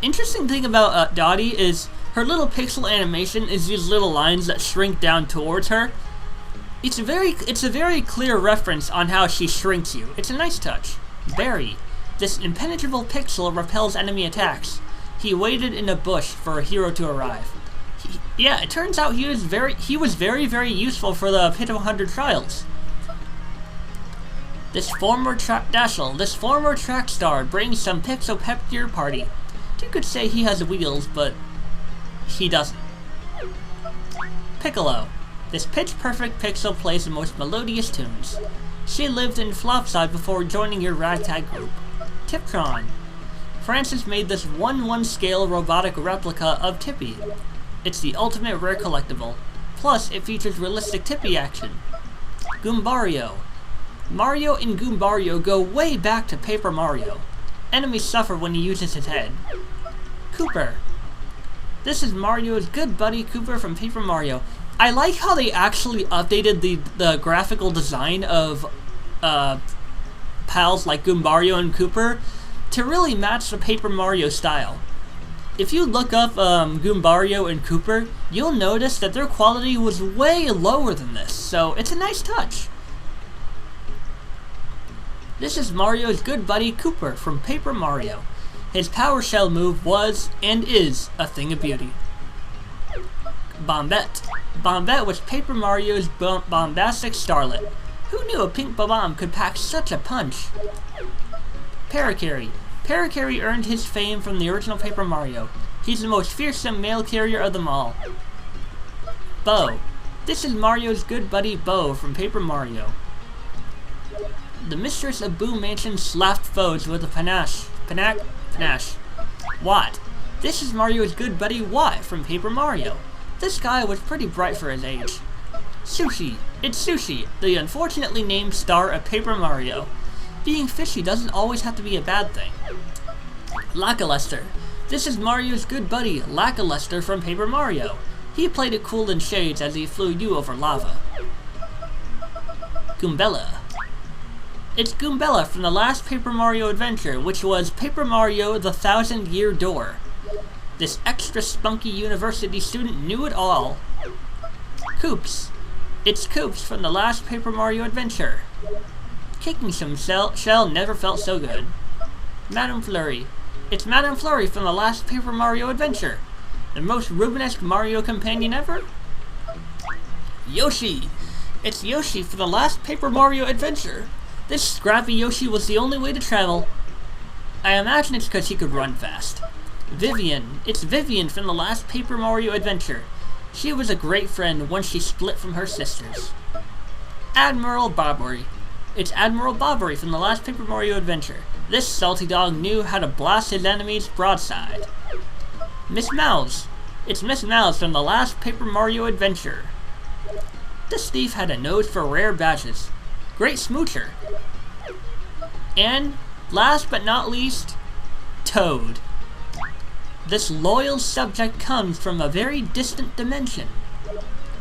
Interesting thing about Dottie is her little pixel animation is these little lines that shrink down towards her. It's a very clear reference on how she shrinks you. It's a nice touch. Barry. This impenetrable pixel repels enemy attacks. He waited in a bush for a hero to arrive. Yeah, it turns out he was very useful for the Pit of 100 Trials. This former track star brings some pixel pep to your party. You could say he has wheels, but he doesn't. Piccolo. This pitch-perfect pixel plays the most melodious tunes. She lived in Flopside before joining your ragtag group. Tiptron. Francis made this 1/1 scale robotic replica of Tippy. It's the ultimate rare collectible. Plus, it features realistic Tippy action. Goombario. Mario and Goombario go way back to Paper Mario. Enemies suffer when he uses his head. Kooper. This is Mario's good buddy Kooper from Paper Mario. I like how they actually updated the graphical design of pals like Goombario and Kooper to really match the Paper Mario style. If you look up Goombario and Kooper, you'll notice that their quality was way lower than this, so it's a nice touch. This is Mario's good buddy Kooper from Paper Mario. His Power Shell move was, and is, a thing of beauty. Bombette. Bombette was Paper Mario's bombastic starlet. Who knew a pink bomb could pack such a punch? Parakarry. Parakarry earned his fame from the original Paper Mario. He's the most fearsome mail carrier of them all. Bo. This is Mario's good buddy Bo from Paper Mario. The mistress of Boo Mansion slapped foes with a panache. Panache. Watt. This is Mario's good buddy Watt from Paper Mario. This guy was pretty bright for his age. Sushi. It's Sushi, the unfortunately named star of Paper Mario. Being fishy doesn't always have to be a bad thing. Lackluster. This is Mario's good buddy Lackluster from Paper Mario. He played it cool in shades as he flew you over lava. Goombella. It's Goombella from the last Paper Mario adventure, which was Paper Mario the 1000-Year Door. This extra spunky university student knew it all. Koops. It's Koops from the last Paper Mario adventure. Kicking some shell never felt so good. Madame Flurry. It's Madame Flurry from the last Paper Mario adventure. The most Rubenesque Mario companion ever? Yoshi. It's Yoshi from the last Paper Mario adventure. This scrappy Yoshi was the only way to travel. I imagine it's because he could run fast. Vivian. It's Vivian from the last Paper Mario adventure. She was a great friend once she split from her sisters. Admiral Bobbery. It's Admiral Bobbery from the last Paper Mario adventure. This salty dog knew how to blast his enemies broadside. Miss Mouse. It's Miss Mouse from the last Paper Mario adventure. This thief had a nose for rare badges. Great smoocher. And, last but not least, Toad. This loyal subject comes from a very distant dimension.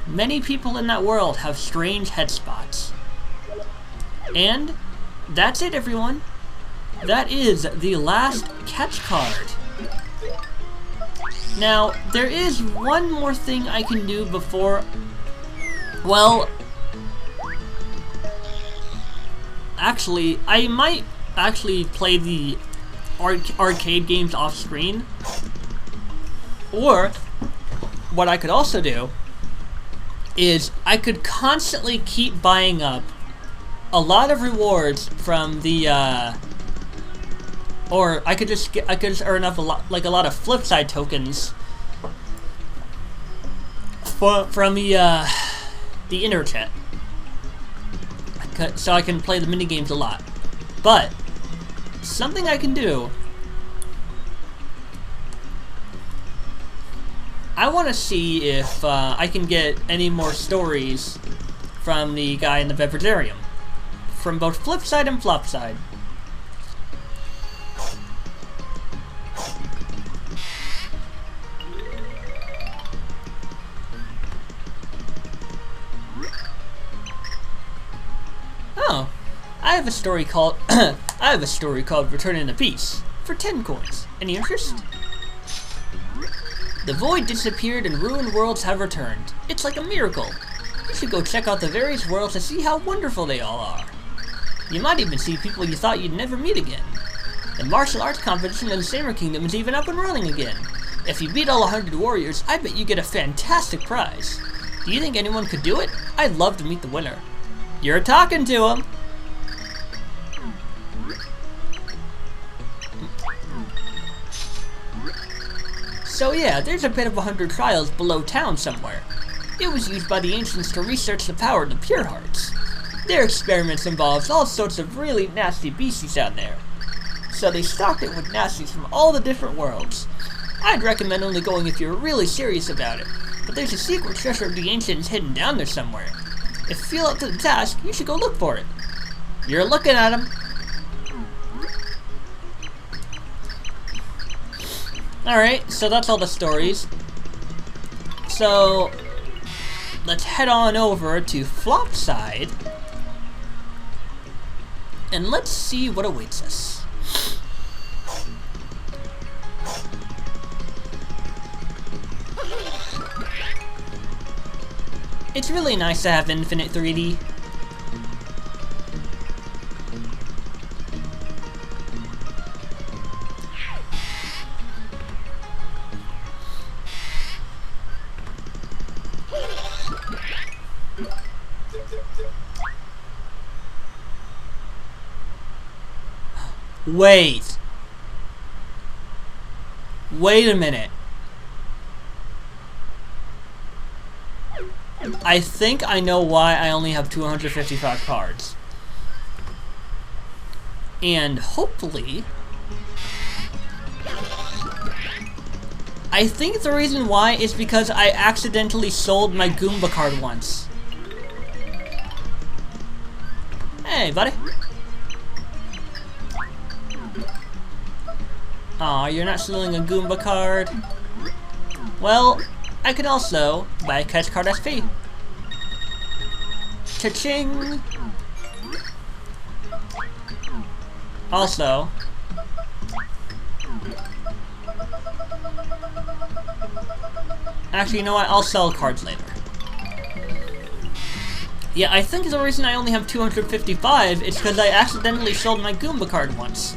Many people in that world have strange head spots. And, that's it everyone. That is the last catch card. Now, there is one more thing I can do before... Well... Actually, I might actually play the arcade games off screen. Or, what I could also do is I could constantly keep buying up a lot of rewards from the or I could just earn up a lot of Flipside tokens from the interchat, so I can play the mini games a lot. But something I can do, I want to see if I can get any more stories from the guy in the Beveragearium, from both Flipside and Flopside. Oh, I have a story called Return in the Peace for 10 coins. Any interest? The void disappeared and ruined worlds have returned. It's like a miracle. You should go check out the various worlds to see how wonderful they all are. You might even see people you thought you'd never meet again. The martial arts competition in the Saber Kingdom is even up and running again. If you beat all 100 warriors, I bet you get a fantastic prize. Do you think anyone could do it? I'd love to meet the winner. You're talking to him. So yeah, there's a bit of 100 trials below town somewhere. It was used by the ancients to research the power of the pure hearts. Their experiments involved all sorts of really nasty beasties down there. So they stocked it with nasties from all the different worlds. I'd recommend only going if you're really serious about it, but there's a secret treasure of the ancients hidden down there somewhere. If you feel up to the task, you should go look for it. You're looking at him. Alright, so that's all the stories. So, let's head on over to Flopside, and let's see what awaits us. It's really nice to have infinite 3D. Wait a minute. I think I know why I only have 255 cards. And hopefully, I think the reason why is because I accidentally sold my Goomba card once. Hey, buddy. Aw, you're not stealing a Goomba card? Well, I could also buy a catch card SP. Cha-ching! Also, actually, you know what? I'll sell cards later. Yeah, I think the reason I only have 255 is because I accidentally sold my Goomba card once.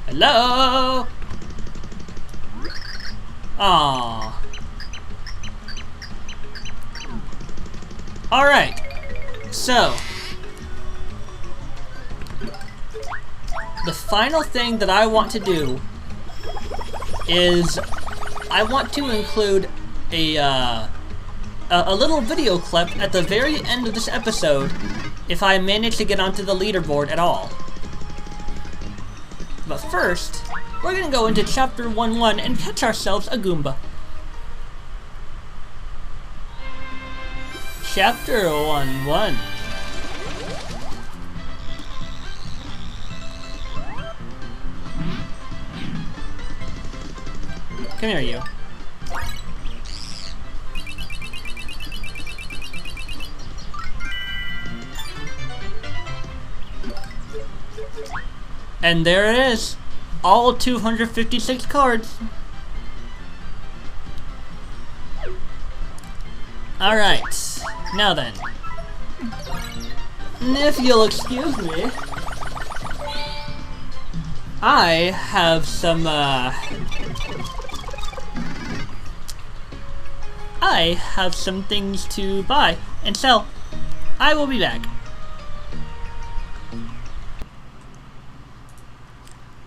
Hello? Aww. Alright. So, the final thing that I want to do is I want to include a little video clip at the very end of this episode if I manage to get onto the leaderboard at all. But first, we're gonna go into Chapter 1-1 and catch ourselves a Goomba. Chapter 1-1. Come here, you. And there it is. All 256 cards. Alright. Now then. If you'll excuse me, I have some, things to buy and sell. I will be back.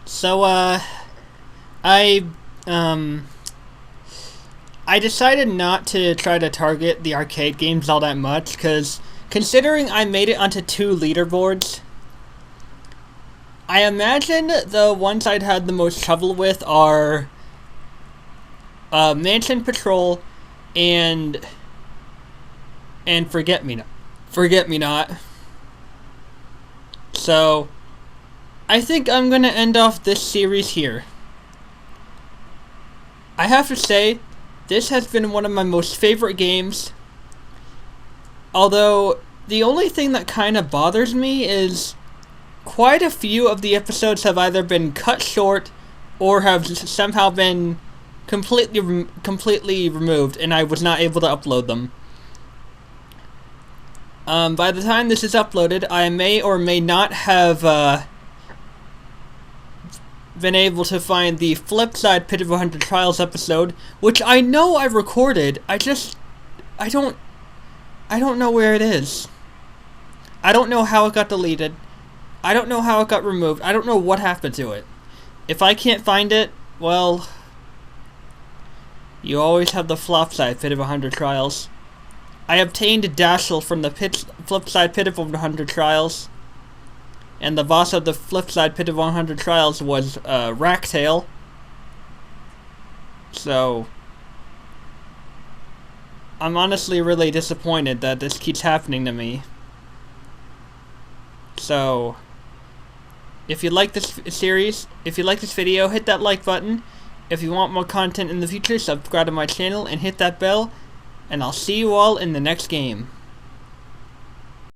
So, I decided not to try to target the arcade games all that much, because considering I made it onto 2 leaderboards, I imagine the ones I'd had the most trouble with are Mansion Patrol and Forget Me Not. So, I think I'm gonna end off this series here. I have to say, This has been one of my most favorite games. Although, the only thing that kind of bothers me is quite a few of the episodes have either been cut short or have somehow been completely removed, and I was not able to upload them. By the time this is uploaded, I may or may not have been able to find the Flipside Pit of 100 Trials episode, which I know I recorded. I don't know where it is. I don't know how it got deleted. I don't know how it got removed. I don't know what happened to it. If I can't find it, well, you always have the Flopside Pit of 100 Trials. I obtained Dashel from the Flipside Pit of 100 Trials. And the boss of the Flipside Pit of 100 Trials was Racktail. So, I'm honestly really disappointed that this keeps happening to me. So, if you like this series, if you like this video, hit that like button. If you want more content in the future, subscribe to my channel and hit that bell. And I'll see you all in the next game.